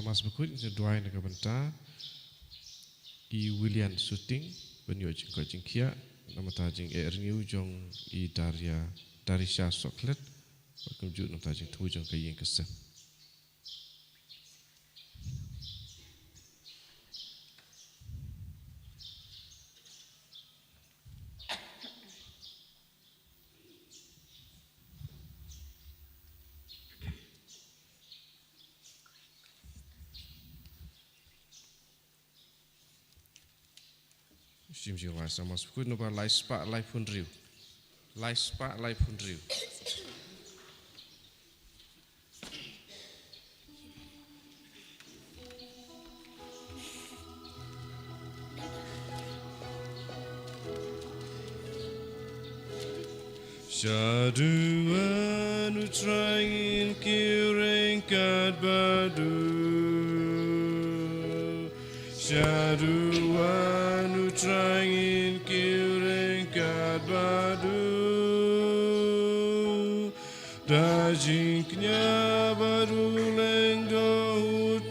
mas bekut je duai nak benta I William shooting benyo jing ko jing kia nama ta jing erngiu jong I Darisha chocolate kum ju nama ta jing tu jong kai yang kesen Sim jing lai sama sekut nuba lai spa lai pun riu. Lai spa lai pun riu. Syaduan utrangin kiring kat badu. Syaduan utrangin kiring kat badu. Dajingnya baru leng dohut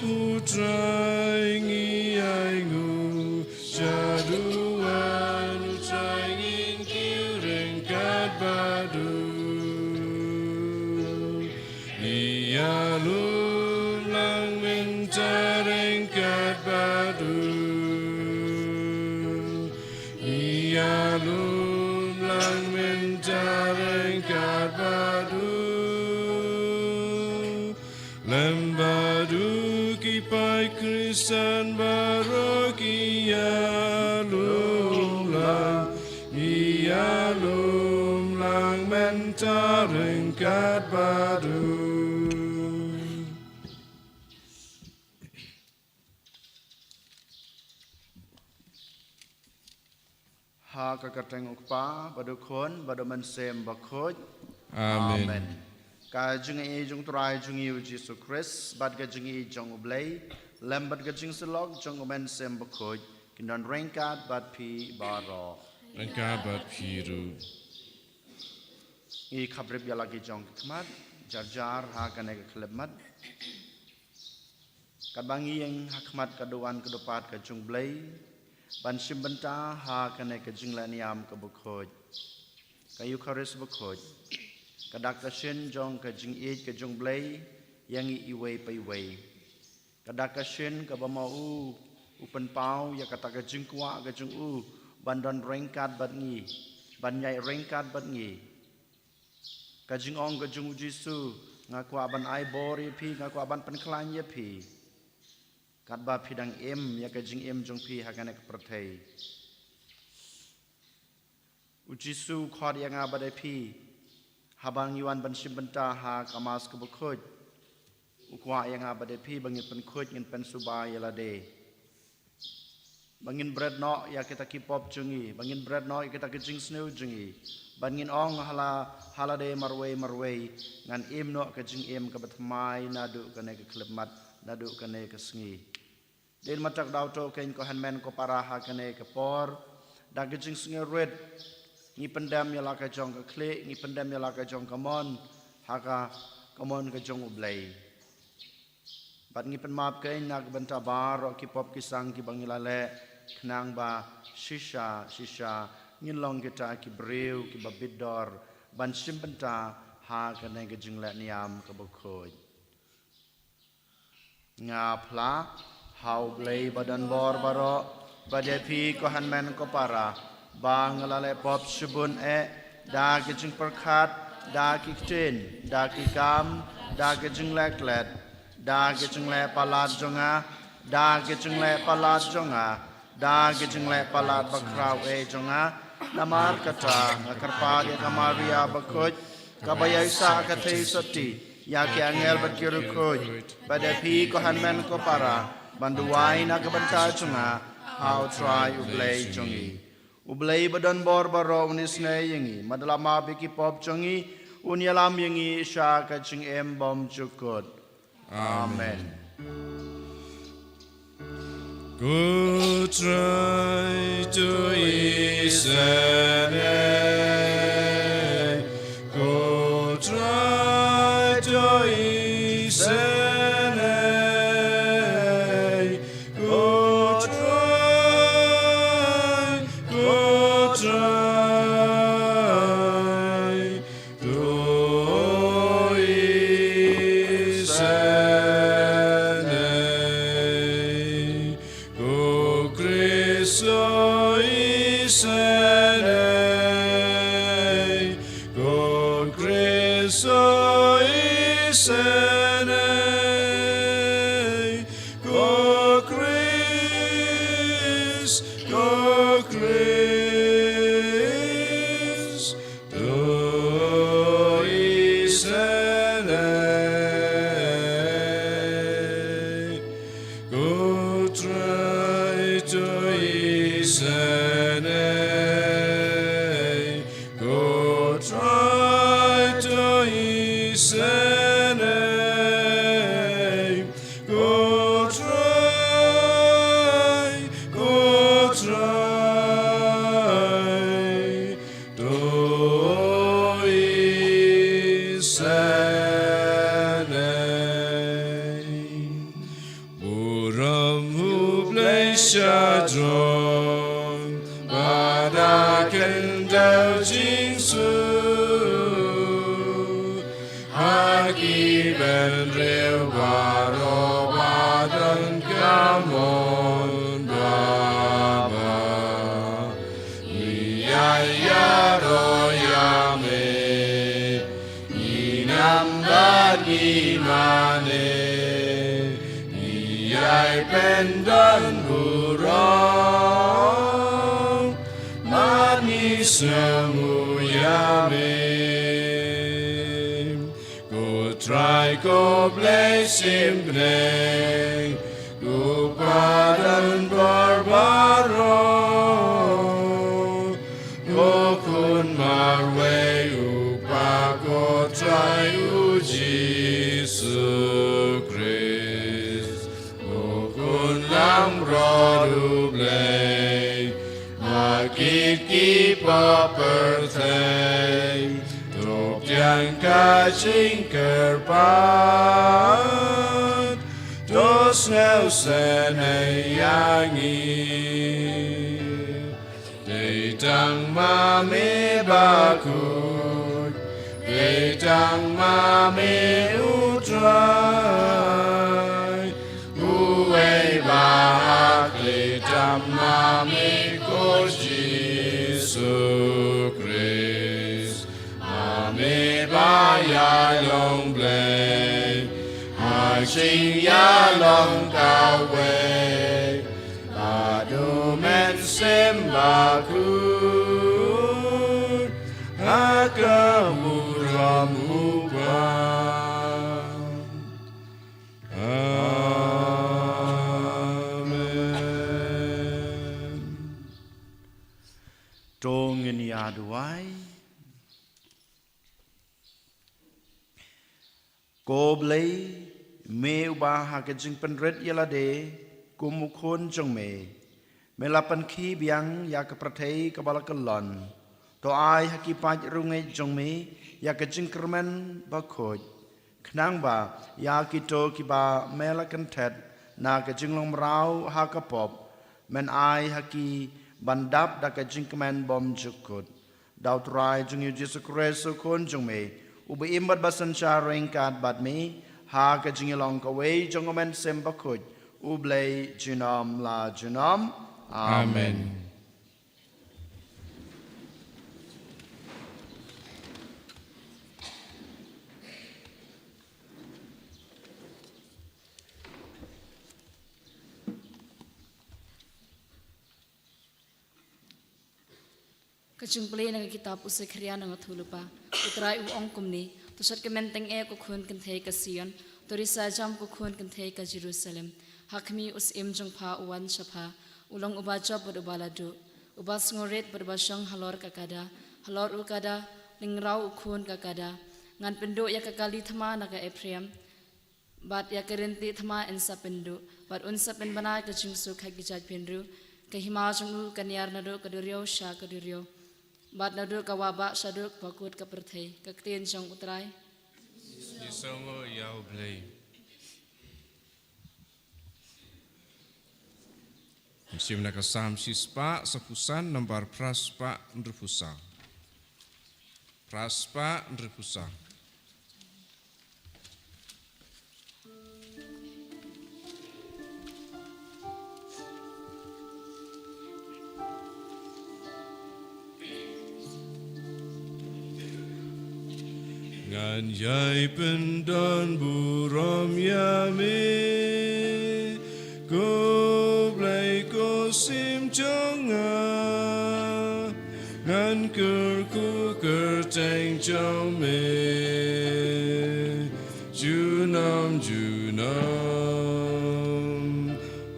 utrangi aingu. Syaduan utrangin kiring kat badu. Ia lum lang mencareng kat badu. Ia lum lang mencareng kat badu. Lembadu kipai krisan barok ia lum lang mencareng kat badu. Ha kakateng ukpa badu kon badu mensem bakoj. Amen. Ka jung e jung trai jung yu Jesu Christ bad ka jung e jung ublay lembat ka jung selok jung mensem bakoj kinan rengkat bad pi baro. Rengka bat piru. I khabrib ya lagi jong khmat jar ha kane ka khlemat. Kabangi yang hakmat kaduan kedupat ka jung blay ban simbenta ha kane ka jing laniam ka bukhoj ka eucharis bukhoj ka dakashin jong ka jing e ka jong blay yang I iwe pai we ka dakashin ka bamau upen pau ya ka ka jing kwa ka jing ban don rengkat bat ngi ban nyai rengkat bat ngi ka jing ong ka jing Jesu ngakwa ban ai bori pi ngakwa ban pen klan ye pi kat ba pidang em ya ka jing em jong pi hakane ka prathai Ujisu khod yang abade pi habang yuan ban simbenta ha kamas ka bukhoj ukwa yang abade pi bangin pen khoj ngin pen suba yalade bangin bread no ya kita kipop jungi bangin bread no ya kita kejing snow jungi bangin ong halade marway ngan em no ka jing em ka batmai nadu kane ka klepmat nadu kane ka sngi den matak dauto kain ko hanmen ko paraha kane ka por daging sngi red ni pendam ya laka jong ka kle ni pendam ya laka jong ka mon haka kamon ka jong ublay bat ni penmap kain nak benta bar ki pop ki sang ki bangilale knang ba shisha ngin long kita ki breu ki babidor ban simbenta ha kane ka jing la niam ka bukhoj nga pla hau blay badan bor baro badepi ko hanmen ko para bang lale pop subun da ki jing perkhat da ki tin da ki kam da ki jing leklet da ki jing le palat jonga da ki jing le palat jonga da ki jing le palat bakraw jonga namar kata ngakarpa ya kamaria bakoj kabaya isa kathei soti ya ki angel bakirukoj badepi ko hanmen ko para banduai na kabanta chunga how try ublay chungi ublay badan bor baro unisne yingi madalama biki pop chungi unyalam yingi sha ka chung em bom chukot amen. Go try to listen, go try to listen. Cristo isene, con Cristo isene, con Cristo isene, con Traito isene, con Traito isene, con Traito isene. Buram Shadron, Bada Kendal Jinsu, Haki Ben Rew Baro Badan Kamon Baba, Miyayaro Yame, Inam Bani Mane. Ay pendan burong manis semuyame. Ku try ko blessing bneng, ku padan barbaro, ku kun marwe upa ko try u Jesus Christ. Lam rodu blay, makit kipa pertay, tok yang kaching kerpat, dos nelsen yangi, detang mame bakut, detang mame utray. Bahakli Mami Kos Jesus Christ, Mami Baya Long Blay, Haksing Ya Long Kawe, Adu Men Sembakut, Hakamuram Ubah. Tong ini aduai, ko blay me ubah hakejing penred yalade kumukun jong me melapan ki biang ya kepertei kebala kelon to ai hakipaj rungai jong me ya kejing kermen bakoj knang ba ya kito kiba melakan tet na kejing long rau hakapop men ai haki bandap da kajing kemen bom jukut daw try jung yu Jesu Christ kon jung me ubi imbat basan sharing kat bad me ha kajing long ka way jung men sembakut ublay jinam la jinam amen. Kacung play nang kitab usai kriya nang thulupa utrai u ongkum ni tusat ke menteng e ko khun kan thei ka Sion torisa jam ko khun kan thei ka Jerusalem hakmi us im jong pha uwan chapha ulong uba job bud ubaladu uba sngoret bud basang halor kakada halor u kada lingrau khun kakada ngan pendo ya kakali thama naga Ephraim bat ya kerenti thama ensa pendo bat unsa pen bana ka jingsu khagi jaj penru ka hima jong kanyar nado kaduryo sha kaduryo bat nadu kawaba saduk bakut keperthai kektien jong utrai Disongo yau blay. Musim nak sam sispa sepusan nomor praspa ndrupusa. Praspa ndrupusa. ngan yai pendon burom yame ko blai ko sim jonga ngan ker ku ker teng chau me junam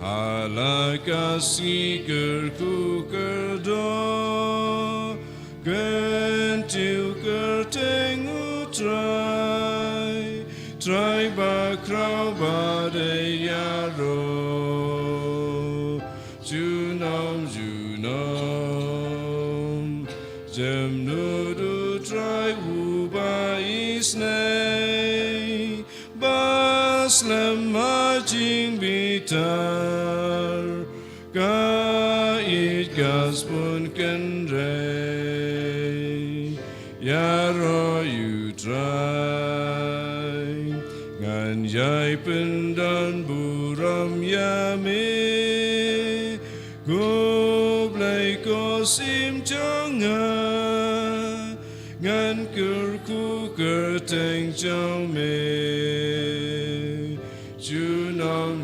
halakasi ker ku ker do kentiu ker teng try ba krau ba de yaro junam jem nudu try wu ba isnei baslam majing bitar ka it gas pun kenre yaro you try ngan yai pendan buram yame go blai ko sim jonga ngan ker ku ker teng chau me junam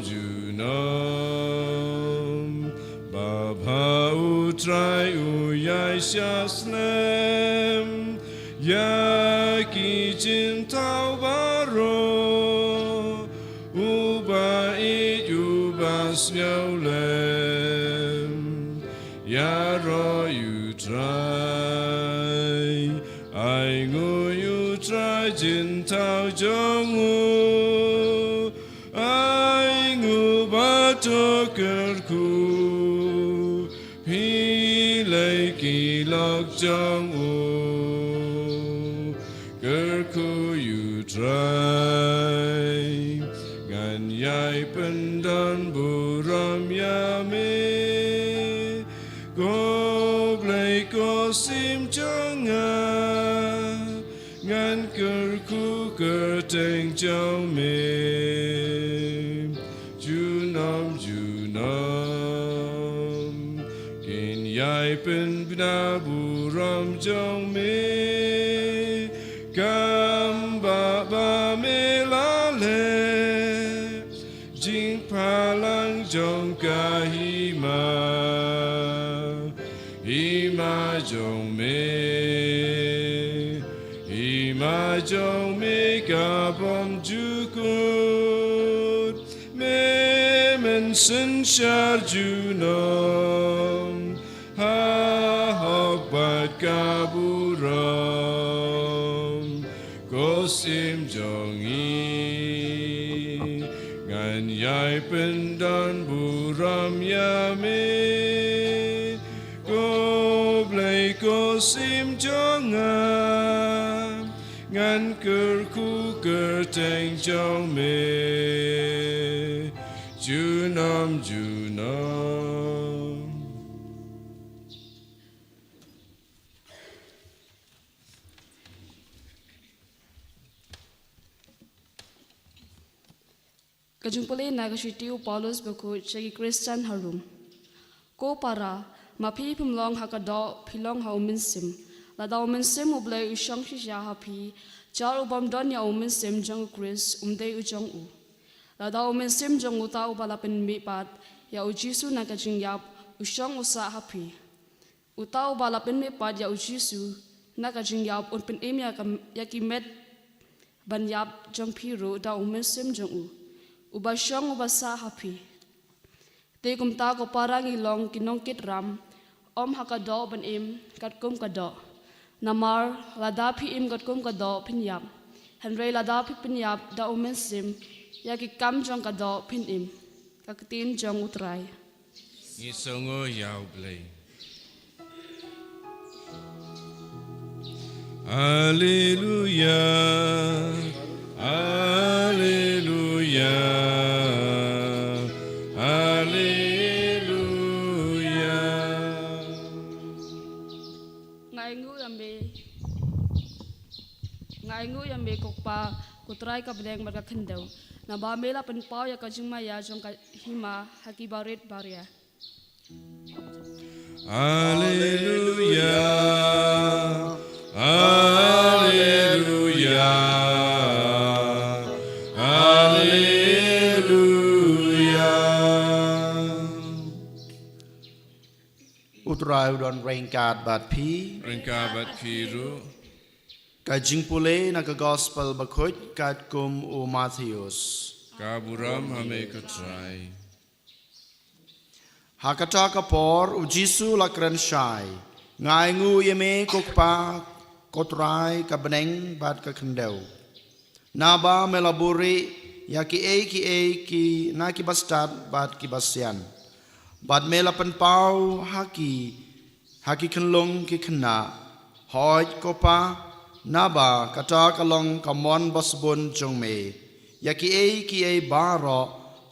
baba u try u yai shaslem ya ki jin tau baro u ba it u ba snowlem ya ro you try ai ngu you try jin tau jong u ai ngu ba to ker ku pi lai ki lok jong u you try ngan yai pendan buram yame go blai ko sim jonga ngan ker ku ker teng chau me junam kin yai pen bina buram jong me kam ba ba me la le jing palang jong ka hima jong me ka bom jukut me men sen shar junom ha hok bat ka buram Kosim jongi ngan yai pendan buram yame go blai kosim jonga ngan ker ku ker teng chau me junam Kajumpole nagashitiu Paulus bako chagi Christian harum. Ko para mapi pumlong hakado pilong hauminsim. Lada uminsim ublay ushang shisha hapi. Jar ubam don ya uminsim jang Chris umday ujang u. Lada uminsim jang uta ubalapin mipat ya ujisu nagajing yap ushang usa hapi. Uta ubalapin mipat ya ujisu nagajing yap unpin im yakimet ban yap jang piru da uminsim jang u. Ubasyong ubasa hapi. Te kumta ko parang ilong kinongkit ram, om hakado ban im katkum kado. Namar ladapi im katkum kado pinyap. Henry ladapi pinyap da umensim, yaki kam jong kado pin im. Kakitin jong utray. Ngisongo yaw blay. Hallelujah. Hallelujah. Ngaingu yambe kokpa kutrai ka bedeng marga kendau na ba mela pen pau ya kajuma ya jong ka hima haki barit baria. Hallelujah. Hallelujah. อุตรายอุดรเรงกาดบาดพี Rengka bat piru. กาจิงปุเลนักกอสเปลบักคุดกาดกุมอุมาธิอุส Kaburam hame katrai. หากตากปอร์อุจิสุลักรันชัยงายงูยเมกุกปากตรายกับเบงบาดกับขันเดวนาบาเมลาบุรียากิเอกีนากิบัสตัดบาดกิบัสยันบาดเมลาปันเปาฮากิขันลงกิขันนาหอยกปานาบากตากลองกมอนบัสบุนจงเมยากิเอบารอ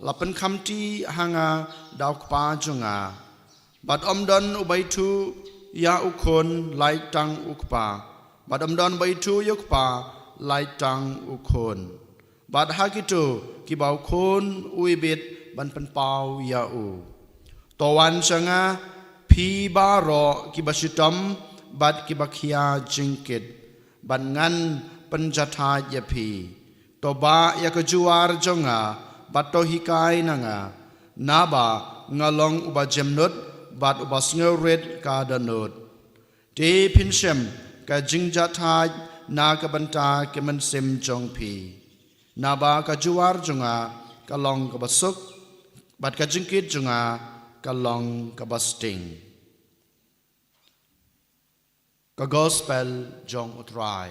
ลาเป็นคำที่หางาดาวปาจงาบัดอมดอนอุบัยทูยาอุคนไลตังอุกปาบัดอมดอนใบทูยุกปาไลตังอุคนบัดฮากิตูกิบาวคนอุยบิดบันเป็นเปายาอูตวันชงาพีบารอกิบชิตัมบัดกิบขยาจิงกิดบัดงันปัญจทายพีตบายากจูวาร์จงาบัดโตฮิกายนังานาบางาลองอุบาเจมนุดบัดอุบาสเงเรดกาดนุดเทพินเชมกาจิงจัทายนากบันตาเกมันเซมจงพีนาบากาจูวาร์จงากาลองกบัสุกบัดกาจิงกิดจงากาลองกบัสติงกากอสเปลจงอุตราย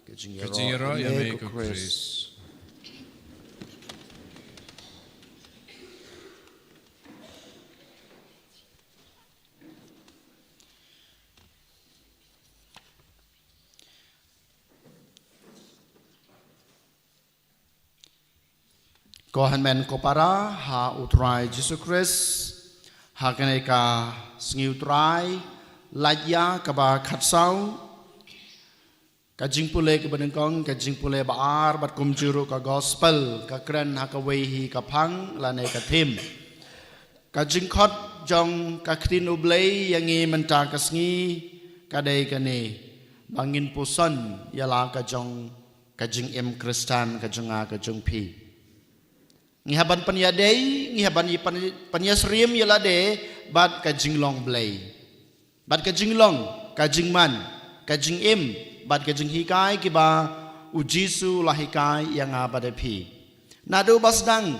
กาจิงเย Kajiro รอ yame คริส kukris. ก็หันแมนก็ปาราหาอุตรายยิสุคริสหากันเอกาสงิวตรายลายยากบาขัดเศร้ากะจิงปุเลกบันกองกะจิงปุเลบาร์บัดกุมจิรุกะกอสเปลกะเกรนหากะเวฮีกะพังลาเนกะทิมกะจิงคอดจงกะครินอุเบลยังงีมันตากะสงีกะเดกะเนบางอินปุสันยาลากะจงกะจิงเอ็มคริสตันกะจงอากะจงพีngihaban panyadei ngihaban panyasrim yalade bad kajing long blay bad kajing long kajing man kajing im bad kajing hikai kiba ujisu lahikai yang abadapi nado basdang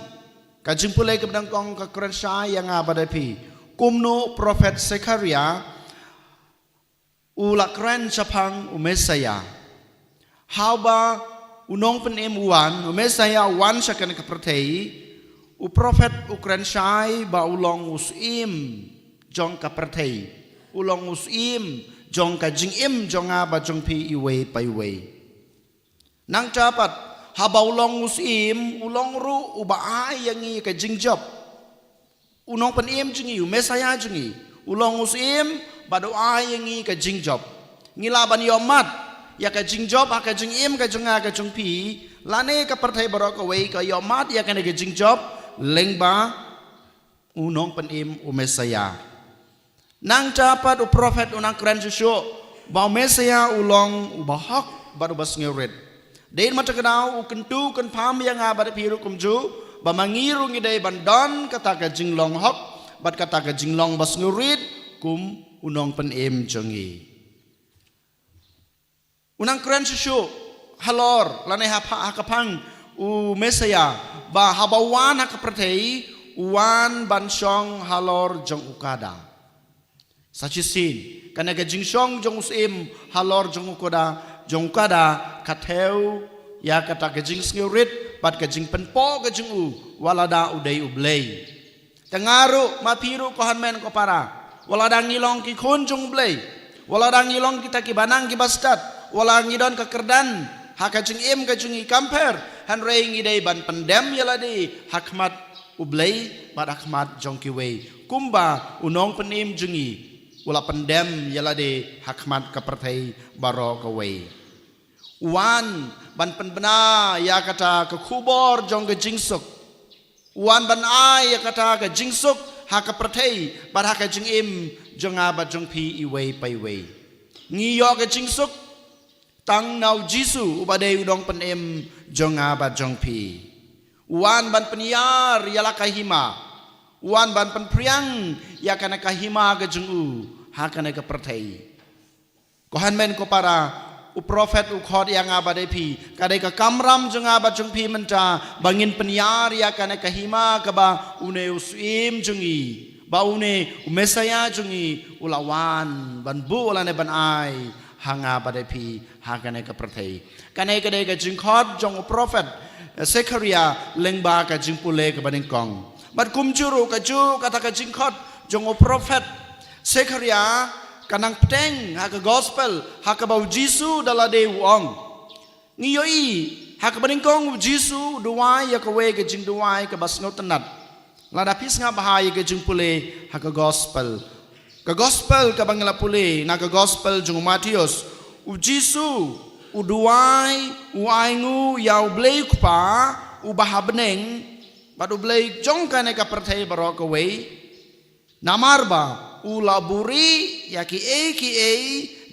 kajing pulai kebdang kong kakran syai yang abadapi kumno prophet Zekaria ulakran sapang umesaya haba unong penem uwan umesaya wan sakan kapertei u prophet ukran syai ba ulong usim jong kapertei ulong usim jong kajing im jong aba jong pi iwe paiwe nang dapat haba ulong usim ulong ru uba ai yangi kajing job unong penem jingi umesaya jingi ulong usim bado ai yangi kajing job ngilaban yomat ya ka jing job ka jing im ka jing ka jing pi lane ka partai barok away ka yomat ya ka jing job lengba unong pen im umesaya nang dapat u prophet unang kran susu ba umesaya ulong ubahak baru bas ngeret dein mata kenau u kentu kan pam yang abad piru kumju ba mangiru ngidai bandon kata ka jing long hok bat kata ka jing long bas ngeret kum unong pen im jongi unang keren susu halor lane hapa hakapang u mesaya ba habawan hakapratei uwan bansong halor jong ukada sachisin kana ga jingsong jong usim halor jong ukada katheu ya kata ga jing skirit pat ga jing penpo ga jing u walada udai ublei tengaru mapiru kohan men ko para walada ngilong ki khun jong ublei walada ngilong kita ki banang ki bastat wala ngidon ka kerdan hakajing im kajungi kamper han rei ngidai ban pendem yaladi hakmat ublei bad hakmat jongkiwe kumba unong penim jungi wala pendem yaladi hakmat kapertai baro kawe wan ban penbena ya kata ke kubor jong ke jingsuk wan ban ai ya kata ke jingsuk hakapertai bad hakajing im jonga bad jongpi iwe paiwe ngiyo ke jingsuk tang nau jisu ubadai udong penem jonga ba jongpi wan ban peniar yala kahima wan ban penpriang ya kana kahima ga jungu hakane ka prathei ko hanmen ko para u prophet u khod yang abade phi kadai ka kamram junga ba jung phi menta bangin penyar ya kana ka hima ka ba une usim jungi ba une mesaya jungi ulawan ban bu ulane ban ai hanga bade phi hakane ka prathei kanai kadai ka jung khod jong u prophet Sekaria lengba ka jing pule ka baning kong bat kum juru ka ju kata ka jing khod jong u prophet Sekaria kanang peteng haka gospel haka bau Jisu dala de wong ngiyoi haka baning kong Jisu duai ya ka we ka jing duai ka basno tenat lada pis nga bahaya ka jing pule haka gospel ka bangla pule na ka gospel jong Matius u Jisu u duai u aingu yau blei pa u bahabneng badu blei jong ka ka perthai barok ka we namarba ula buri ya ki e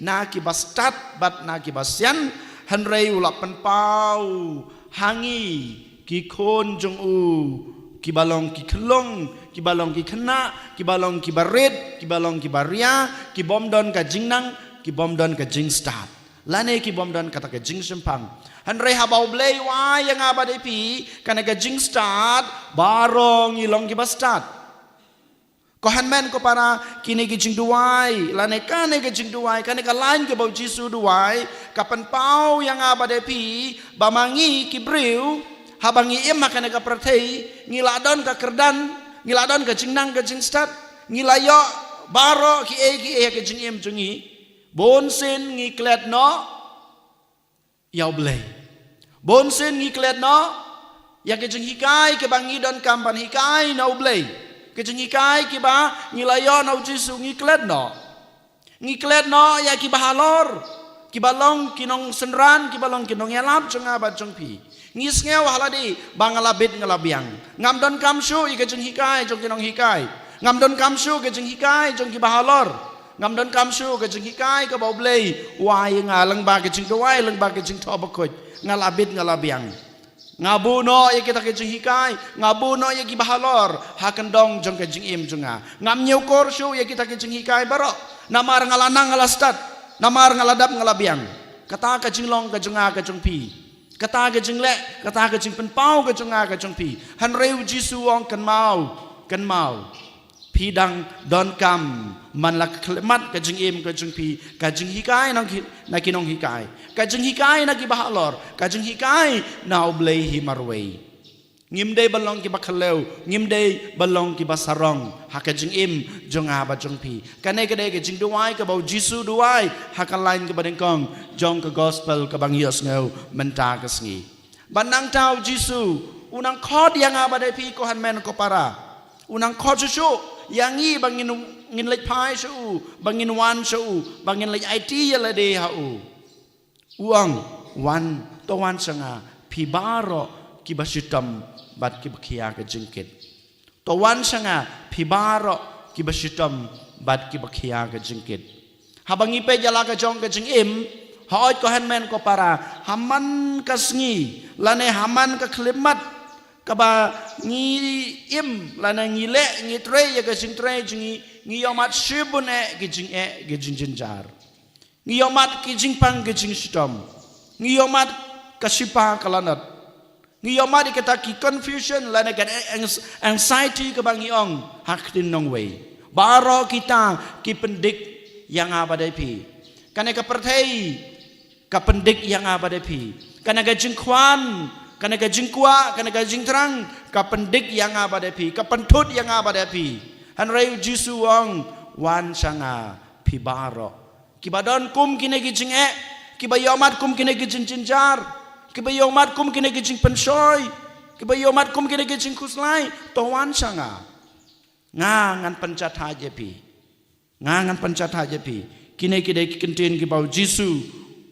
na ki bastat bat na ki basyan hanrei ula penpau hangi ki khon jong u ki balong ki khlong ki balong ki khna ki balong ki baret ki balong ki baria ki bomdon ka jingnang ki bomdon ka jingstat lane ki bomdon kata ka jingsempang hanrei habau blei wa yang abade pi kana ka jingstat barong ilong ki bastat ko hanmen ko para kini ki jing duai lane kane ki jing duai kane ka lain ke bau Jisu duai kapan pau yang abade pi bamangi ki breu habangi im makane ka prathei ngiladon ka kerdan ngiladon ka jingnang ka jingstat ngilayo baro ki e ka jing im jungi bonsen ngiklet no yau blei bonsen ngiklet no ya ke jing hikai ke bangi don kampan hikai no blei kejeng ikai kiba ngilayo na Jisu ngiklet no ya kiba halor kibalong kinong senran kibalong kinong yalap jonga ba jongpi ngis ngew haladi bangalabit ngalabiang ngamdon kamsu ikejeng hikai jong kinong hikai ngamdon kamsu kejeng hikai jong kiba halor ngamdon kamsu kejeng hikai ka baublei wai ngalang ba kejeng doai lang ba kejeng thobakot ngalabit ngalabiang ngabuno ya kita kejeng hikai ngabuno ya gibahalor hakendong jong kejeng im junga ngamnyeu korsyu ya kita kejeng hikai baro namar ngalanang ngalastat namar ngaladap ngalabiang kata kejeng long kejenga kejeng pi kata kejeng le kata kejeng penpau kejenga kejeng pi hanreu Jisu ong kan mau pidang don kam man lak klemat kejeng im kejeng pi kejeng hikai nang na kinong hikai kajeng hikai na kibahalor kajeng hikai na oblei himarwei ngimdei balong ki bakhaleu ngimdei balong ki basarong hakajeng im jonga ba jongpi kane kade ke jing duai ka bau Jisu duai hakan lain ke badengkong jong ke gospel ke bang yos ngeu menta ke sngi banang tau Jisu unang khod yang abade pi ko hanmen ko para unang khod su yang i bangin lek pai su bangin wan su bangin lek IT yala de ha uang wan towan sanga pibaro kibasitam bat kibakia ke jengkit towan sanga pibaro kibasitam bat kibakia ke jengkit habangi pe jala ke jong ke jengim haot ko hanmen ko para haman kasngi lane haman ka klemat kaba ngi im lana ngi le ngi tre ya ke jing tre jingi ngi yomat shibun ke jing jinjar ngiyomat kijing pang kijing sitom ngiyomat kasipa kalanat ngiyomat kita ki confusion lana kan anxiety ke bangiong haktin nong way baro kita ki pendik yang abade pi kana ka perthei ka pendik yang abade pi kana ka jingkwan kana ka jingkwa kana ka jingtrang ka pendik yang abade pi ka pentut yang abade pi hanreu Jisu wong wan sanga pi baro kibadon kum kine kijing kibayomat kum kine kijing jinjar kibayomat kum kine kijing pensoy kibayomat kum kine kijing kuslai towan sanga ngan pencat haje pi ngan pencat haje pi kine kide kintin ki bau Jisu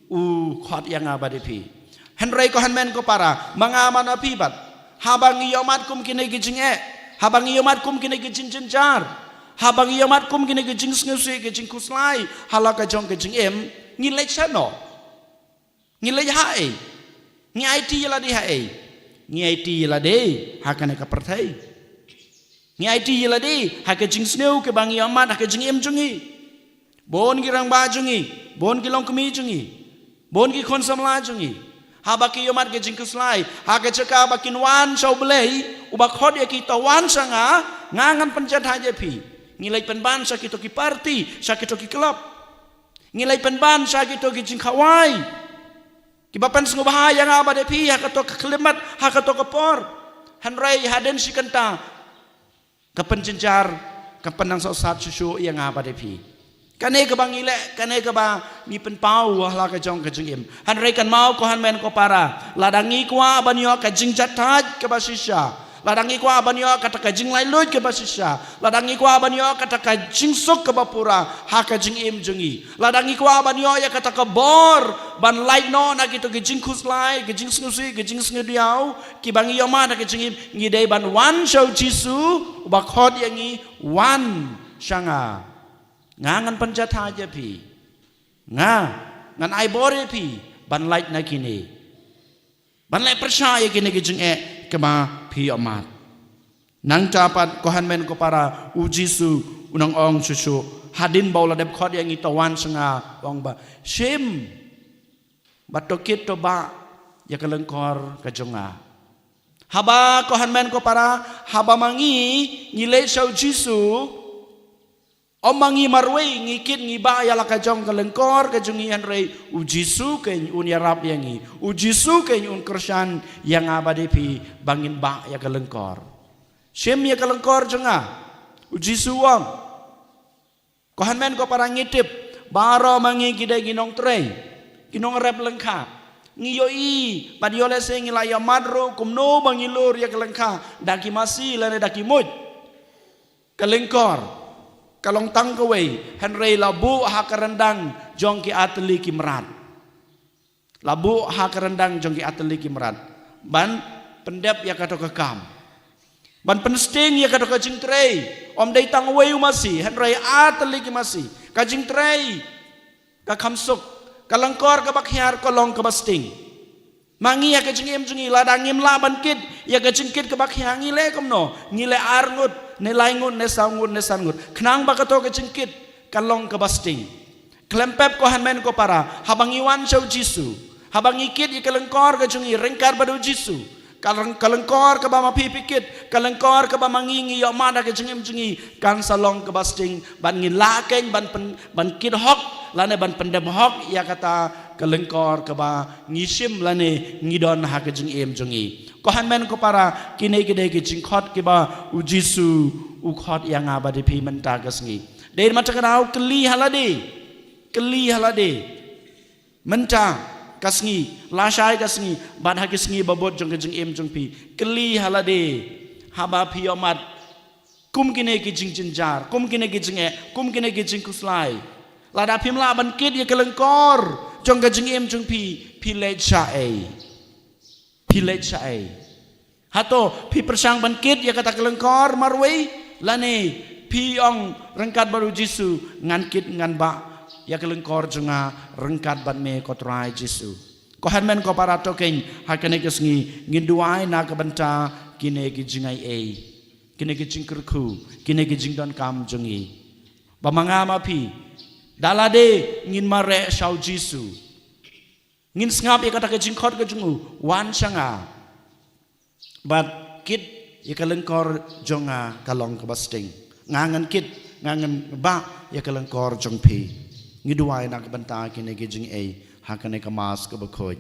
u khot yang abade pi henrei ko hanmen ko para mangaman api bat habang yomat kum kine kijing habang yomat kum kine kijing jinjar habang yomat kum kine ke jing sngusi ke jing kuslai halaka jong ke jing em ngilek sano ngilek hae ngi IT yala di hae ngi IT yala de hakane ka perthai ngi IT yala de hake jing sneu ke bang yomat hake jing em jungi Bon girang ba jungi, bon kilong kemi jungi, bon ki kon samla jungi. Habaki yomat ke jingkus lai, hake ceka bakin wan shau belei, ubak hod ya kita wan sanga, ngangan pencet haja pi. Ngilai penban sakito ki party, sakito ki club. Ngilai penban sakito ki jingkawai. Kibapan sengu bahaya ngaba de pi, hakato ke kelimat, hakato ke por. Hanrai haden si kenta, kepenjenjar, kepenang sosat susu yang ngaba de pi. Kane ke bang ile, kane ke bang ni penpau lah ke jong ke jengim. Han rekan mau ko han men ko para. Ladangi kwa banyo ke jing jataj ke basisya. Ladangi kwa banyo kata ke jing lai lut ke basisya. Ladangi kwa banyo kata ke jing sok ke bapura ha ke jengim jengi. Ladangi kwa banyo ya kata ke bor ban lai no na gitu ke jing kuslai, ke jing snusi, ke jing snediau, ki bang yo ma na ke jengim ngidai ban wan show jisu ubakot yangi wan shanga. Ngangan penjat aja pi, ngan ai bore pi, ban like na kini, ban like percaya kini kijeng kema pi amat. Nang capat kohan men ko para ujisu unang ong susu hadin baula dep khod yang itawan senga ong ba shim batokit to ba ya kelengkor kejonga. Haba kohan men ko para haba mangi ngile sau jisu. Omangi marwe ngikit ngiba ya laka jong kelengkor kejungian rei ujisu ke unyarap yangi ujisu ke un kersan yang abade pi bangin ba ya kelengkor shem ya kelengkor jenga ujisu wong kohan men ko para ngitip baro mangi gide ginong trei ginong rep lengka ngiyoi padiole se ngilaya madro kumno bangilur ya kelengka daki masi lane daki mut kelengkor kalong tangkawai henrei labu hakarendang jongki ateli kimrat labu hakarendang jongki ateli kimrat ban pendep ya kato kekam ban pensting ya kato kajing trei om dai tangawai masih henrei ateli kimasi kajing trei kakamsuk kalangkor kabakhyar kolong kabasting mangi ya kajing em jungi ladangim laban kit ya kajing kit kabakhyang ngile komno ngile arngut nilai ngut nesangut nesangut kenang bakato ke jengkit kalong ke basting klempep ko hanmen ko para habang iwan show jisu habang ikit ikalengkor ke jungi rengkar badu jisu kalengkor ke bama pipikit kalengkor ke bama ngingi yo mada ke jengim jungi kan salong ke basting ban ngilakeng ban kid hok lane ban pendem hok ya kata kalengkor ke ba ngisim lane ngidon ha ke jengim jungi kohan men ko para kini gede ke jingkot ke ba ujisu ukhot yang abadi pi menta kasngi dari mata kenau keli halade menta kasngi lasai kasngi bad ha kasngi babot jong ke jing em jong pi keli halade haba pi omat kum kini ke jing jinjar kum kini ke jing kum kini ke jing kuslai lada pim la ban kid ya kelengkor jong ke jing em jong pi lej sae hato pi persang bangkit ya kata kelengkor marwei lane pi ong rengkat baru jisu ngankit ngan ba ya kelengkor jenga rengkat ban me kotrai jisu ko hanmen ko para tokeng hakane kesngi nginduai na kabanta kine ki jingai kine ki jingkerku kine ki jingdon kam jengi bamangama pi dalade ngin mare shau jisu ngin ngap ya kata ke jingkot ke jungu wan sanga but kit ya kelengkor jonga kalong ke basting ngangan kit ngangan ba ya kelengkor jong pi ngiduai nak benta kine ke jing hakane ke mas ke bakoj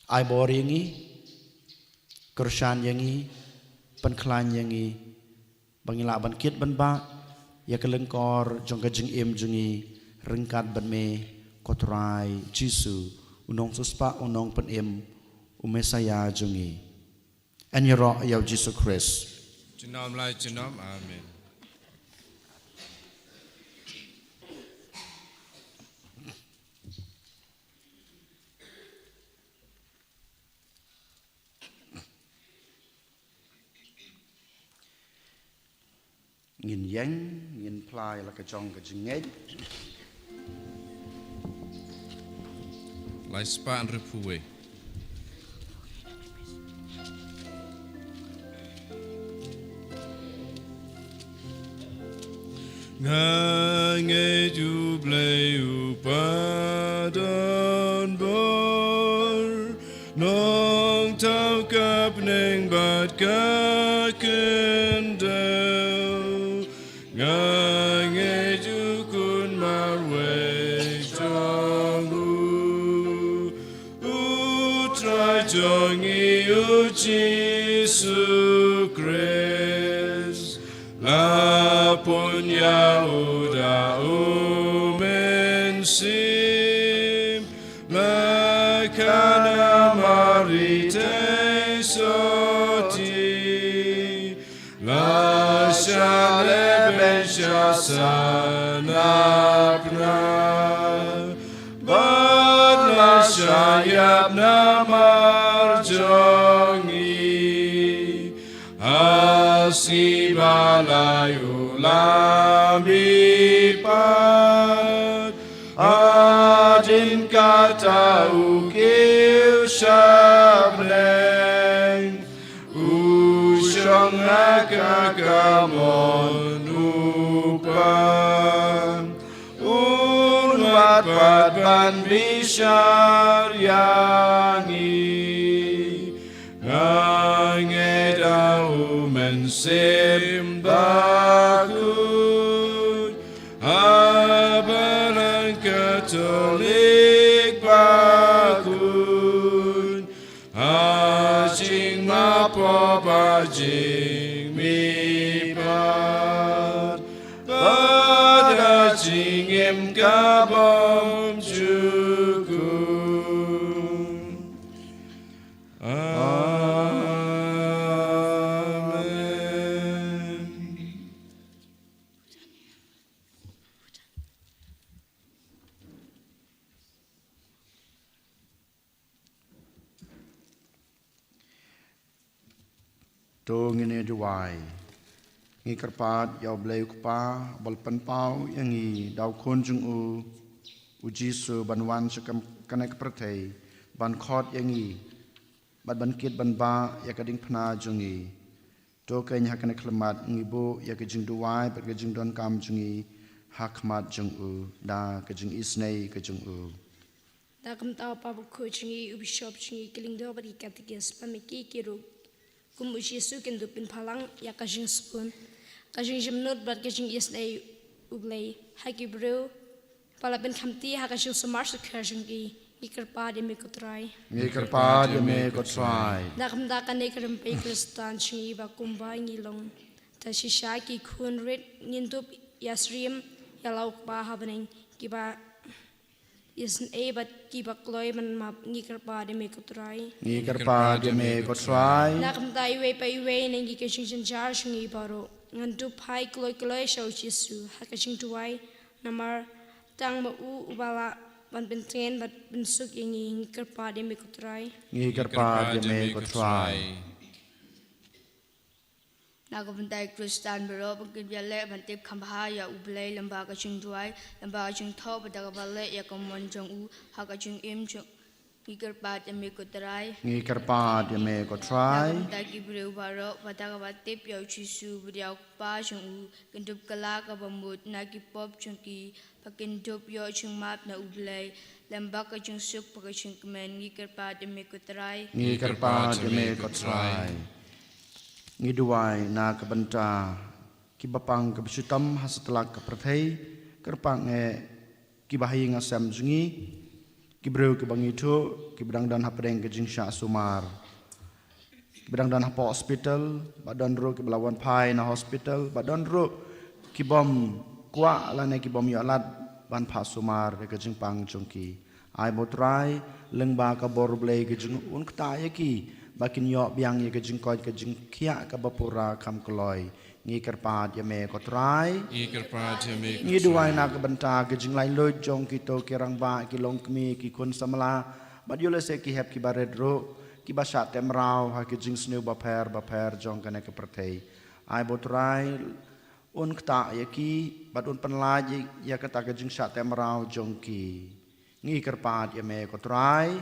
ai bor yangi kersan yangi penklan yangi bangila ban kit ban ba ya kelengkor jong ke jing jungi rengkat ban me kotrai jisu unong suspa unong pen umesaya jungi anyero ya jisu Christ Jenom lai jenom amen ngin yang ngin plai la ka jong ka jingej lai spa an repuwe ngange juble upadon bor nong tau kap neng bat ka kendel ngange jukun marwe jongu utrai jongi Jesu Christ la punya uda umensim la kana marite soti la shale ben shasanapna bad la shayapna marjongi Asibalayu lambipat Adin kata ukil shabneng Usyong nakakamon upan Unwat patban bishar yangi Ngedau mensim bakut Abalan Katolik bakut Ajing mapo bajing mipat Badajing im kabom jukun Tu ngine duai ngi kerpat yau bleu kpa bal pen pau yang ngi dau khon jung u Jesu banwan sekam kanek perthei ban khot yang ngi ban kit ban ba ya kading phna jung ngi to kai nya kanek klemat ngi bo ya ke jing duai pat ke jing don kam jung ngi hakmat jung u da ke jing isnei ke jung u da kam tau pa bu khu chingi u bishop chingi kiling do bari katikes pamiki kiru kum Jesu kendo pin phalang ya kajing spoon kajing jimnot bar kajing isnei ublei haki bro pala pin khamti ha kajing sumar su kajing gi ikerpa de me kotrai da kam da kan ekram pe kristan chingi ba kumba ngilong ta shisha ki khun red nindup yasrim ya lauk ba habening ki ba isn but ki ba kloi man map ngikerpa de me kotrai na kam dai we pa we ning ki kaching jar shingi baro ngan du pai kloi shau Jesu ha kaching tuai namar tang ma u ubala ban benten bat bin suk yangi ngikerpa de me kotrai Nagabantai Kristan bero bangkin biale bantip kambha ya ublei lamba kaching duai lamba kaching thau badaga bale ya komon jong u ha kaching im jong ikerpat ya me kotrai nagabantai kibreu baro badaga batip ya Jesu beriau pa jong u kendup kala ka bamut nagi pop jong ki pakindup yo jong map na ublei lamba kaching suk pakaching kemen ikerpat ya me kotrai ngiduai na kabanta kibapang kabisutam hasetelak kaperthei kerpang kibahi ngasam jungi kibreu kibangitu kibdang dan hapdeng kejing sya sumar kibdang dan hapo hospital badan ro kiblawan pai na hospital badan ro kibom kwa lane kibom yalat ban pha sumar kejing pang jongki ai botrai lengba ka borblei kejing un kta yaki bakin yo biang ye kejing koi kejing kia ka bapura kam koloi ngi kerpat ya me kotrai ngi duai na ka benta kejing lai lo jong kito kirang ba ki long kmi ki kun samla bad yo le se ki hep ki bared ro ki basha temrau ha kejing sneu baper jong kane ka perthei ai botrai un kta ye ki bad un panlaj ya kata kejing sha temrau jong ki ngi kerpat ya me kotrai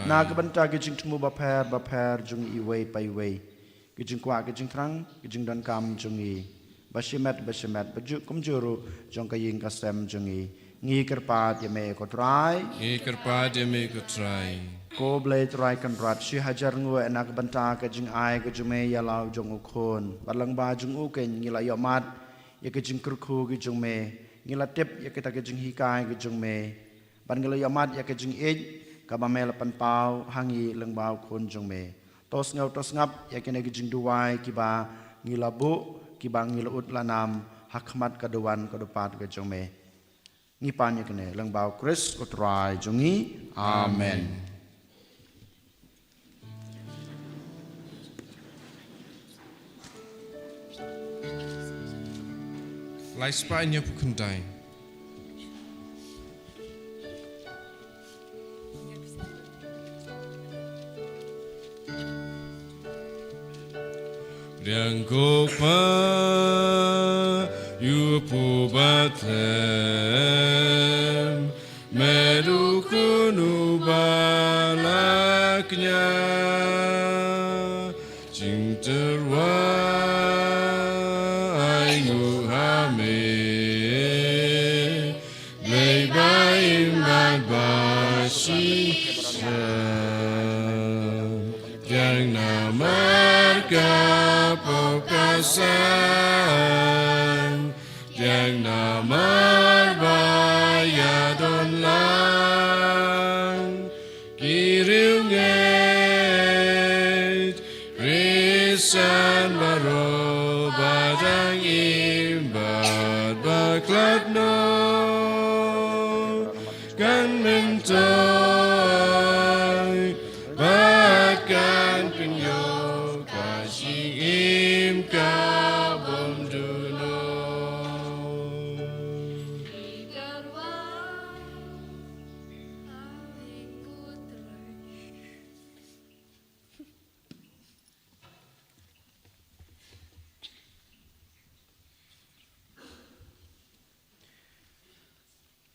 na kabanta kejing tmu baper jung i wei pai wei kejing kwa kejing trang kejing dan kam jung i basimet baju kumjuru jong kaying kasem jongi ngi kerpat yame kotrai ngi kerpa demi kutrai ko blai trai kan rat si hajar ngue enak banta ke jing ai ke jume ya lau jong ukon balang ba jong uken ngi la yomat ya ke jing kurku ke jong me ngi la tip ya kita ke jing hikai ke jong me ban ngi la yomat ya ke jing ej ka ba me la pan pau hangi leng bau kon jong me tos ngap ya ke ne ke jing duai ki ba ngi la bu ki ba ngi la ut la nam hakmat kaduan kadupat ke jong me ngi pan ya ke ne leng bau kris utrai jongi amen. lai spa nya pukundai Riang pa yu pu batem meru kunu balaknya jing terwai nu hame lei bai mat bashi yang namarga pokasan yang namar bayadon lang kiriunget risan baro badang imbat baklat no kan mentoy bahkan pinyo kasih imka bom duno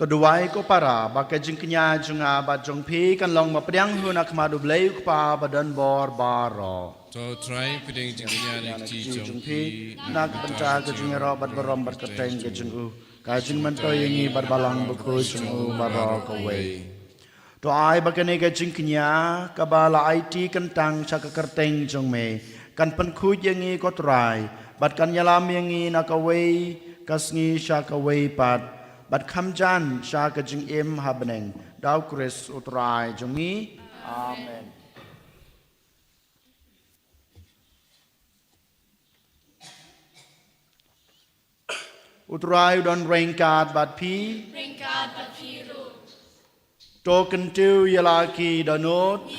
Toduai ko para baka jing kenya junga ba jong pi kan long ma priang hunak madu blai pa badan bor baro to try piding jingnya ni ti jong pi nak benta ke jing ro bat barom bat keteng ke jing u ka jing mento yingi bat balang buku jing u baro ko wei to ai baka ne ke jing kenya ka bala IT kan tang cha ka kerteng jong me kan pen khu yingi ko trai bat kan yalam yingi na ka wei kasngi sha ka wei pat bat khamjan sha ka jing em habneng daw kris utrai jongi amen utrai don rengkat bat pi ru token tu yalaki danot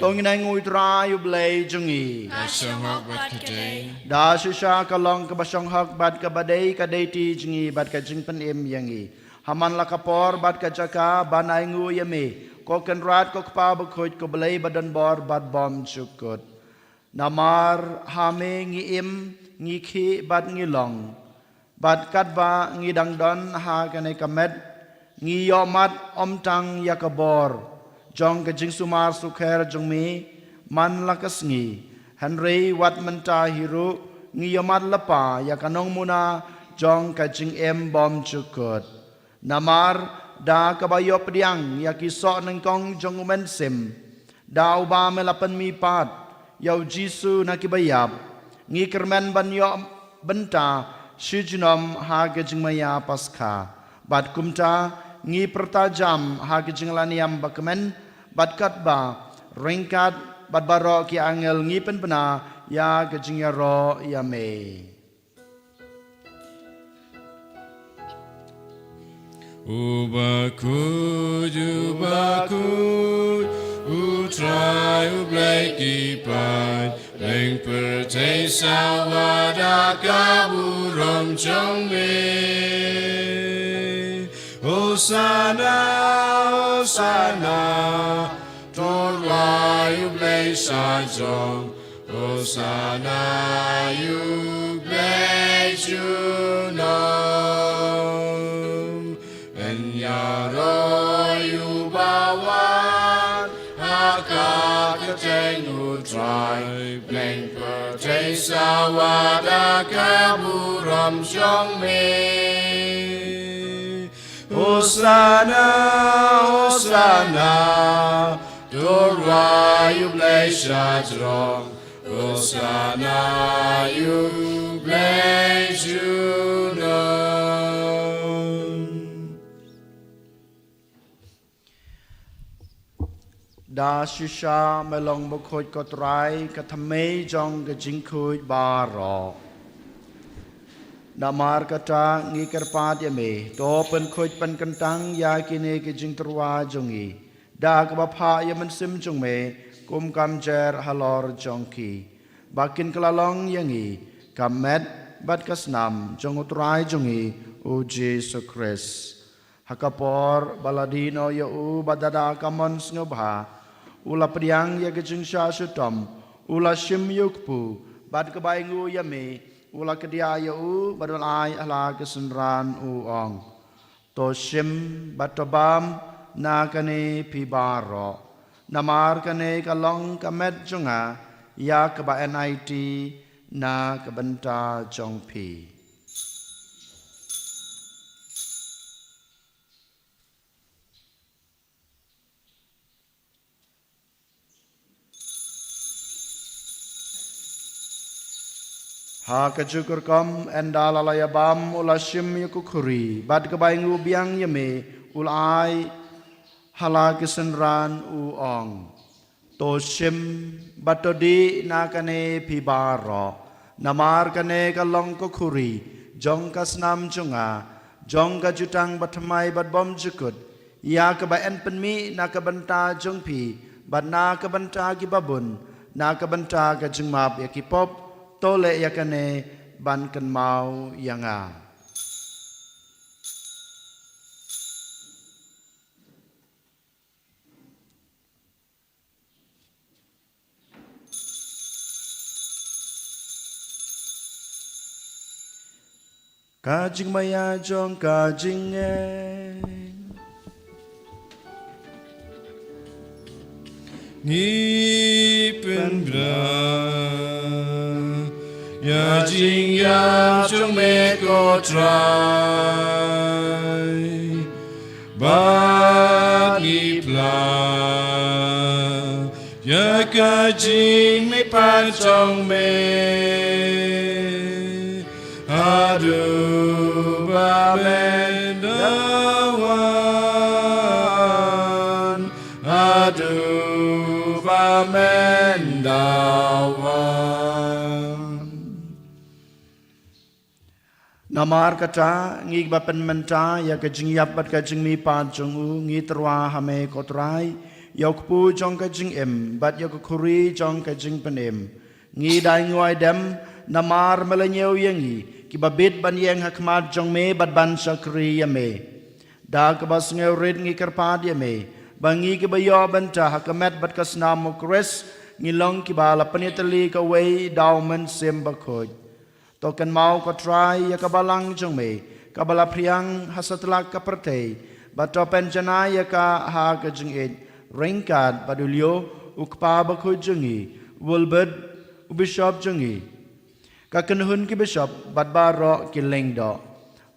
tong nang utrai ublai jongi Sahok bat today da shisha kalong ka basong hak bat ka badai ka deiti jingi bat ka jing pen em yangi haman la kapor bat ka jaka banai ngu yame ko ken rat ko pa ba khoj ko blai badan bor bat bom chukut namar hame ngi em ngi khi bat ngi long bat kat ba ngi dang don ha ka ne kamet ngi yomat om tang yakabor jong ka jing sumar sukher jong mi man lakas ngi Henry wat menta hiru ngi yomat lapa ya kanong muna jong ka jing em bom chukut namar da kabayo pediang ya kisok nengkong jong umen sim da uba melapan mi pat yau jisu nakibayap ngi kermen ban yo benta shijinom ha ka jing maya paska bat kumta ngi pertajam ha ka jing laniam bakmen bat katba ringkat bat baro ki angel ngi pen pena ya ka jing ya ro ya me Ubakud utrai ublai kipan leng pertai sawada kaburom jongme Hosana Hosana torwai ublai sajong Hosana ublai junom Yaro yubawan haka keteng utrai bleng per Jai Sawada Kaburam Chong Me Hosanna Hosanna Durwa Yublesha Jrong Hosanna Yublesha Da shisha melong bokoj kotrai kathame jong gajing kuj baro. Da mar kata ngikar pat yame to pen kuj pen kentang ya kine gajing terwa jongi. Da kabapa yaman sim jong me kum kam jer halor jongki. Bakin kelalong yangi kamet bat kasnam jong utrai jongi u Jesu Christ. Hakapor baladino ya u badada kamon snubha. Ula priang ya gejeng sya sutom, ula shim yukpu, bad kebaingu ya me, ula kedia ya u, badul ai ala kesenran u ong. To shim batobam na kane pibaro, namar kane kalong kamet jonga, ya keba NIT na kebenta jongpi. Ha kajukur kam endalalaya bam ulashim yukukuri bad kebaingu biang yame ulai hala kesenran uong to shim batodi nakane pibaro namar kane kalong kukuri jong kasnam junga jong kajutang batmai bad bom jukut ya kebaen penmi nakabenta jongpi bad nakabenta kibabun nakabenta kajungmap yakipop tole yakane ban kan mau yanga. Kajing maya jong kajing Ni pen bra Ya jing ya chung me ko try Ba ni pla Ya ka jing me pa chong me Adu ba me dawan Adu ba me dawan Namar kata ngi bapen menta ya kajing yapat kajing mi pat jongu ngi terwa hame kotrai yok pu jong kajing em bat yok kuri jong kajing penem ngi dai ngoi dem namar melenyeu yangi ki babit ban yang hakmat jong me bat ban sakri ya me da kabas ngeu rid ngi karpad ya me bangi ki bayo banta hakamet bat kasnam mukres ngi long ki bala penitali ka wei daumen sem bakoj Token mau ko try ya kabalang jong me kabala priang hasatlak ka pertei bato penjana ya ka ha ka jing it ringkat badulyo ukpa ba ko jungi wulbed bishop jungi ka kenhun ki bishop badbaro ki lengdo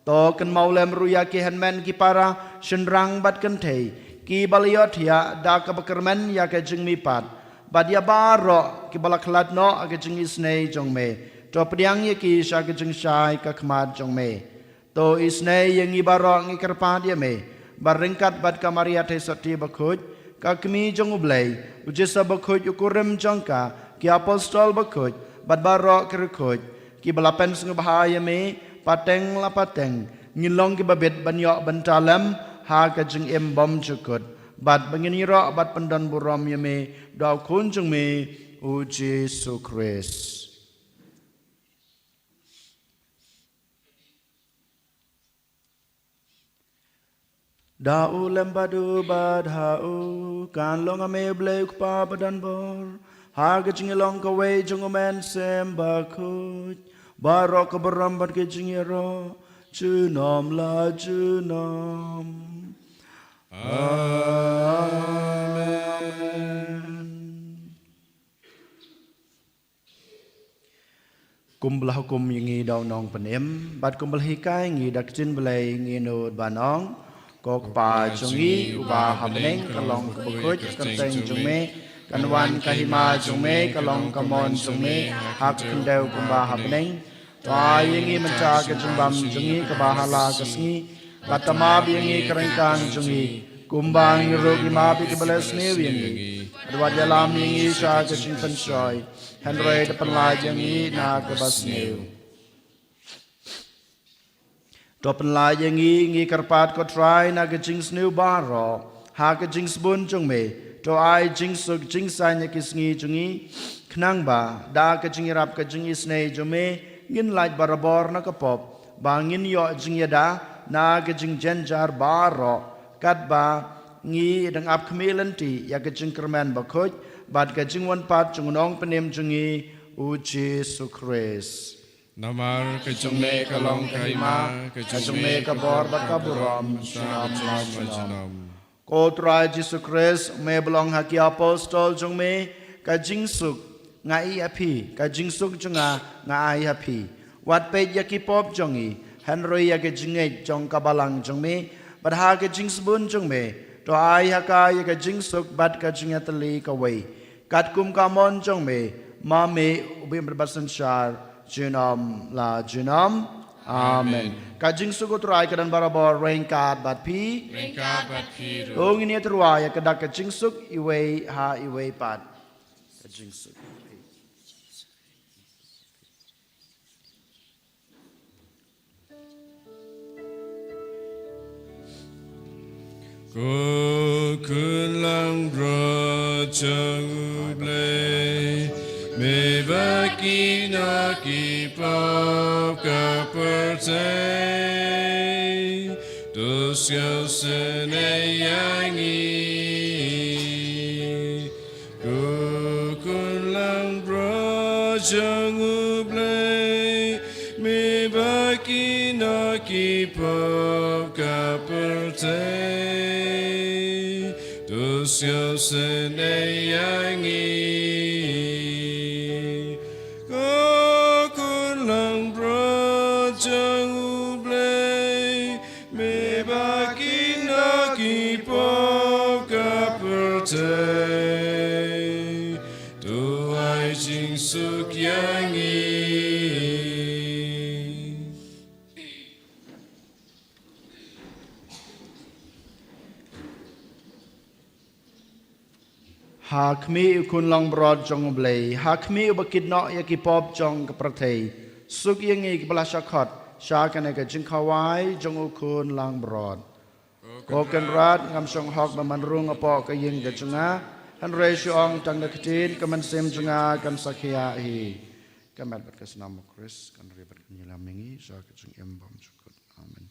token mau lem ruya ki henmen ki para shenrang bat kentei ki baliot ya da ka bakermen ya ka jing mi pat badia baro ki balaklat no ka jing isnei jong me to pediang ye ki sha ke jing shai ka khmat jong me to isne ye ngi baro ngi kerpa dia me baringkat bad kamaria the sati bakhoj ka kmi jong ublei ujesa bakhoj ukurem jongka ki apostol bakhoj bad baro kerkhoj ki balapen sung bahaya me pateng la pateng ngilong ki babet banyo bantalam ha ka jing em bom chukut bad bangini ro bad pandan buram ye me daw khun jong me u Jesu Christ Dau lembadu badhau kan long ame blek pa badan bor harga jingilong ka we jongomen sem bakut barok berambat ke jingiro junom la junom amen belah hukum yang daun nong penem bat kum belah hikai ngi dak jin belai ngi no banong kok pa jungi ubah habneng kalong kubukut kenteng jume kanwan kahima jume kalong kamon jume hak kendau kumbah habneng toa yangi menca ke jumbam jungi kebahala kesngi batama biangi kerengkang jungi kumbang yurugi mapi kebelas newi dua dalam yangi sya ke jingpen syoy Henry depan lajangi na kebas new. Depan lajangi ngi karpat ko try na ke jings new baro. Ha ke jings bun jung me. To ai jings suk jings sanya kisngi jungi. Knang ba da ke jingi rap ke jingi snei jume. Ngin laj barabor na kapop. Ba ngin yo jingi da na ke jing jenjar baro. Kat ba ngi dang ap kemilenti ya ke jing kerman bakoj. Bad kajing wan pat jungnong penem jungi uji sukres. Namar kejung me kalong kaima, Kajung me kabor bat kaburam syaam majanam. Kotra Jesu Kres me belong haki apostol jung me kajing suk ngai api kajing suk junga ngai api. Wat pe yaki pop jungi Henry ya kajing jong kabalang jung me badha kajing sebun jung me. To ai haka ya kajing suk bat kajing atali kawai. Kat kum kamon jong me ma me ubi berbasan syar junam la junam amen. Kajing suk utrai kadan barabor rengkat bat pi Rengkat bat piru. ong ini terwaya kedak kajing suk iwe ha iwe pat kajing suk. Cô kun lang bro chang ble me ba ki na ki pa ka per te do xiao se ne yang yi cô kun lang bro chang ble me ba ki na ki pa ka per te Siêu sinh ai yang yi có kun lang bro chang u blay me ba ki na ki po ka per te tu ai jing suk yang yi Hak mi ukun long brod jong blay hak mi ubakid no yaki pop jong kapratei suk yengi kepala syakot syakan eka jing kawai jong ukun lang brod koken rat ngam song hok bamanrung apo ka yeng ke junga han ratio ong tang deketin kaman sem junga kan sakya hi kamat bat kasnam Kris kan ribat kenyilam mengi syak jing embam cukut amen.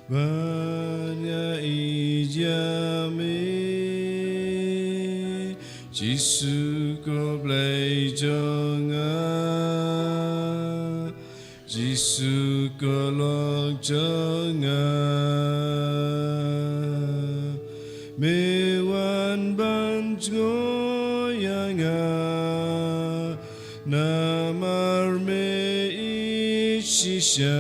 Banya ijame Jisu ko blai jonga Jisu ko lok jonga Mewan ban ngoyanga Namar me ishisha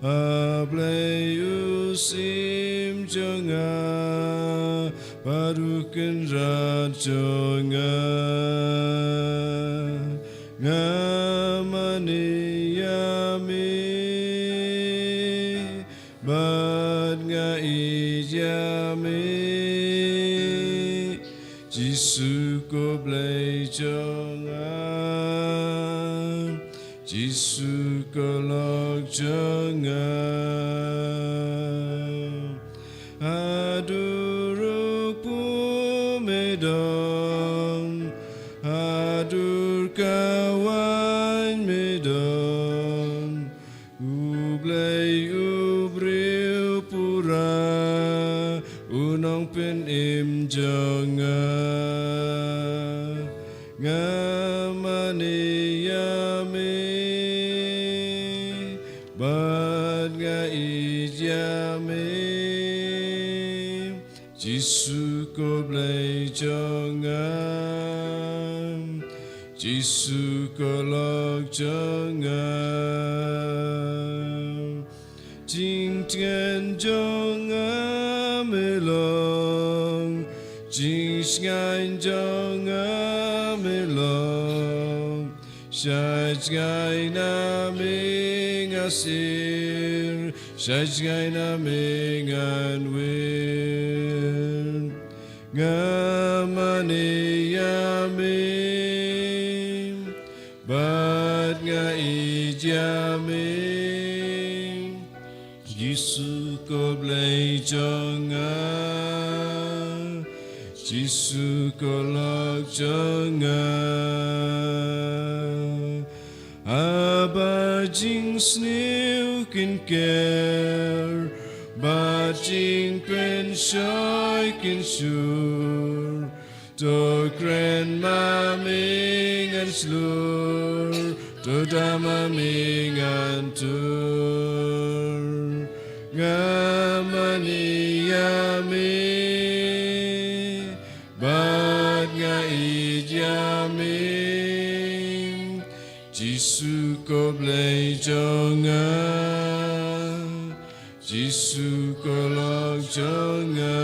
Ablay usim jonga Parukan rajonga Ngamane yame Bad nga ijame Jisu ko blay jonga Jisu ko lok jonga Aduruk pumedong Adur kawan medong Ublay ubriu pura Unong pen im jonga Ngamane yame Bad nga ijame Jisu ko blay jonga Jisu ko lok jonga Jing tian jonga melong Jing sngain jonga melong Shai sngain na mingasir Shai sngain na minganwir Ngamane yame Bad nga ijame Jisu ko blay jonga Jisu ko lok jonga Aba jing sniu kin care Ba jing pen shoy kin sur To kren maming an slur To damaming an tur Ngamane yame Bad nga ijame Jisu ko blay jonga Jisu ko lok jonga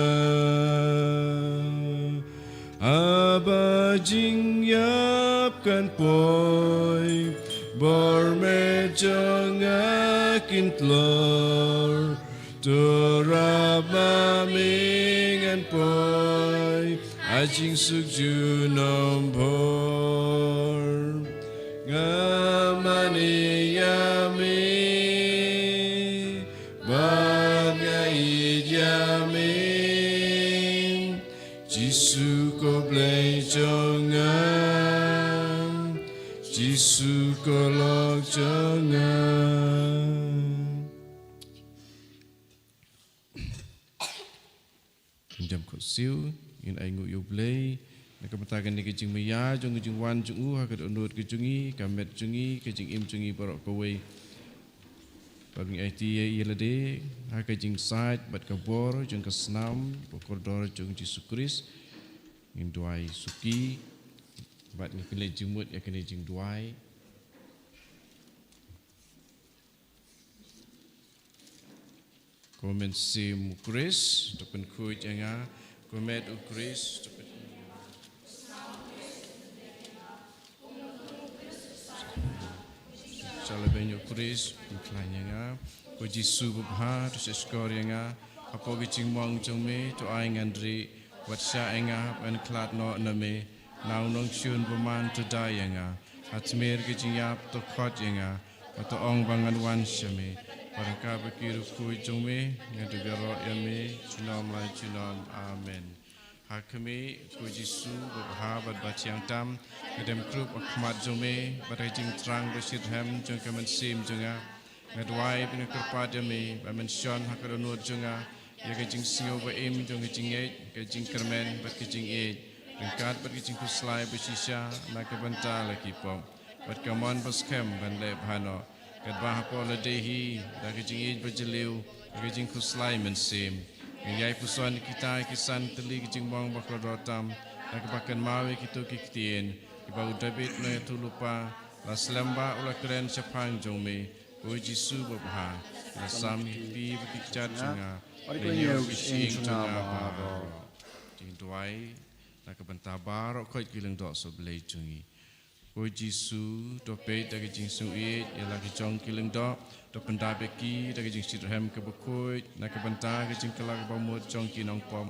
Aba jing yap kan poi Bor me jonga kintlor Torab maming an poi Ajing sukju nombor Ngamane yame Bad nga ijame Jisu ko blay jonga Jisu ko lok jonga Jam ko siu in ai ngu yu blay nakapatagan ni kejing maya jong kejing wan jong u ha kad unut kejungi kamet jungi kejing im jungi borok kawai bagi IT yelade ha kejing side bat kabor jong kasnam pokor dor jong Yesus Kristus in duai suki bat ni pilih jumut ya kene jing duai komen sim Kristus topen kuj anga komet u Kristus topen Salabenyo Kristus mklanya nga ko Yesus bubha to skor nga apo giching mong jome to ai ngandri wat sha nga an klat no na me naw nong chun buman to dai nga atmer giching yap to khot nga to ong bangan wan shame Parangka bekiru kui jome ngadu garo yame chunam lai chunam amen. Hakami kui Yesus bubha bat bachiang tam ngedem grup akmat jome bat rajing trang besit hem jong kamen sim jonga ngadwai bin kerpat yami ba mention hakadonur junga ya kajing singo ba im jong kajing kajing kermen bat kajing ringkat bat kajing kuslai besisha na kabanta laki pom bat kamon baskem ban le bhano kadba hapo la dehi da kajing bajeliu kajing kuslai mensim ngai puson kita kisan teli kajing bang bakrotam na kabakan mawe kitu kiktien ibau David na tulupa la slamba ula keren sepang jongme o Jisu babha la sam pi bikichat junga lenyau kising junga ba ting tuai na kabanta bar khoi kileng do so blei jungi o Jisu do pe ta ki jing su e ya la ki jong kileng do penda beki ta ki jing sitrhem ke bokoi na kabanta ki jing kala ba mo jong ki nong pom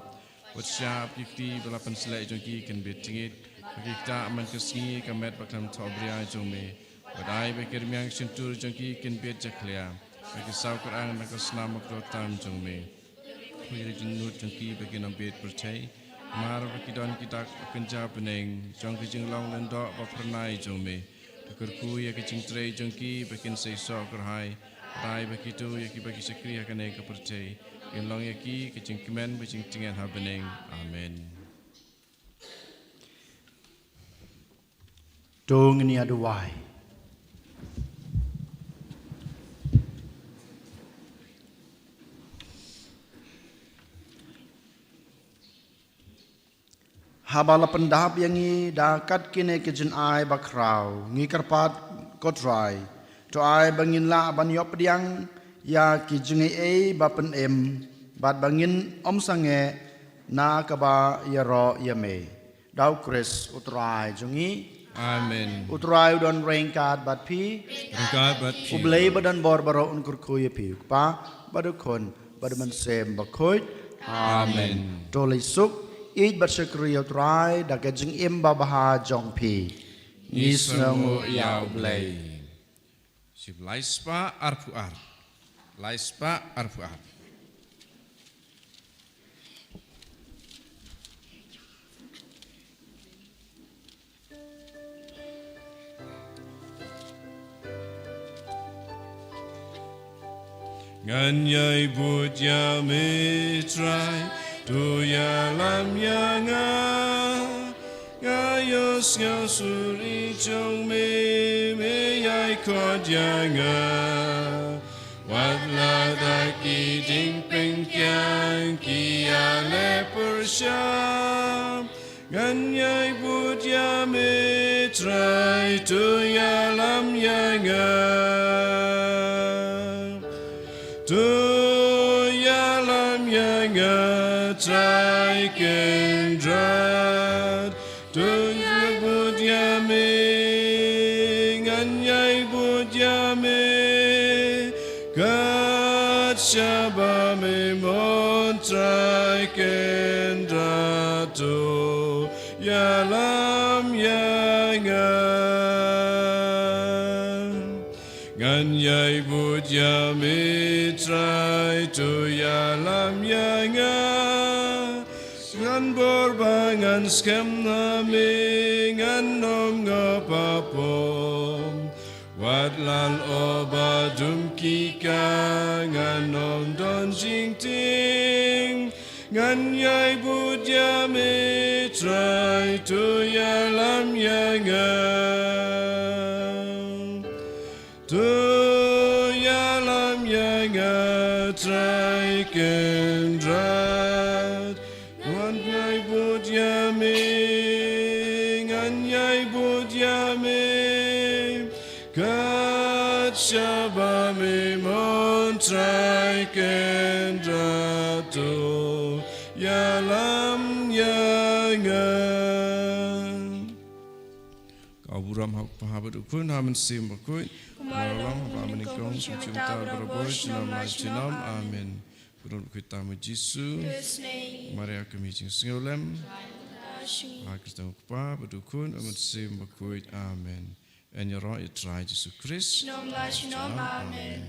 wat syap yikti belapan selai jong ki ken bet tingit kita aman kesini kamet bakam tobria jome badai bekir miang sentur jengki kin bet jaklia bagi sau kerang nak senam makrotam jome kuiri jenut jengki bagi nambet percaya mar bagi don kita kenja beneng jengki jenglong lendok bapernai jome kerku ya kecing trei jengki bagi seiso kerhai badai bagi tu ya ki bagi sekri akan ek percaya inlong ya ki kecing kemen bagi tingan ha beneng amen. Dong ni aduai. Habala pendahap yang ni dakat kini kejen ai bakrau ngi kerpat kotrai to ai bangin la ban yop diang ya kijeng ai bapen em bat bangin om sange na kaba yaro yame dau kris utrai jungi Amen. Utrai udon rengkat bat pi, Rengkat bat pi. Ublay badan bor baro unkur kuya pi. Pa badukon badaman sem bakoy. Amen. Tolay suk id bat syakri utrai dakajing imba baha jong pi. Nisnamo ya ublay. Sib laispa arpuar. Laispa arpuar. Nganyai budya mitrai tu ya lam ya nga ngayos suri chong me yai kod ya nga wat la da ki ding ping kyang ki ya le persham nganyai budya mitrai tu ya lam ya nga Tu ya lam ya nga trai kendrat tu ya bud ya me ngan yai bud ya me kat shaba me mon trai kendrat tu ya lam ya nga ngan yai bud ya me trai tu ya lam ya nga ngan borbangan skem na me ngan nom ngapapom wat lan oba dum ki ka ngan nom don jing ting ngan yai bud ya me trai tu ya lam ya nga tu ya lam ya nga trai kendrat wan yai bud ya me ngan yai bud ya me kat shaba me mon trai kendrat tu ya lam ya nga Kauburam hak pahabat ukun hamen sim bakut Malam apa menikong cinta berboy cinam cinam amin. Kurun kita Yesus. Mari kami jing singolem. Kita kupa berdukun amat sim bakut amin. En yara itrai Yesus Kristus. Amin.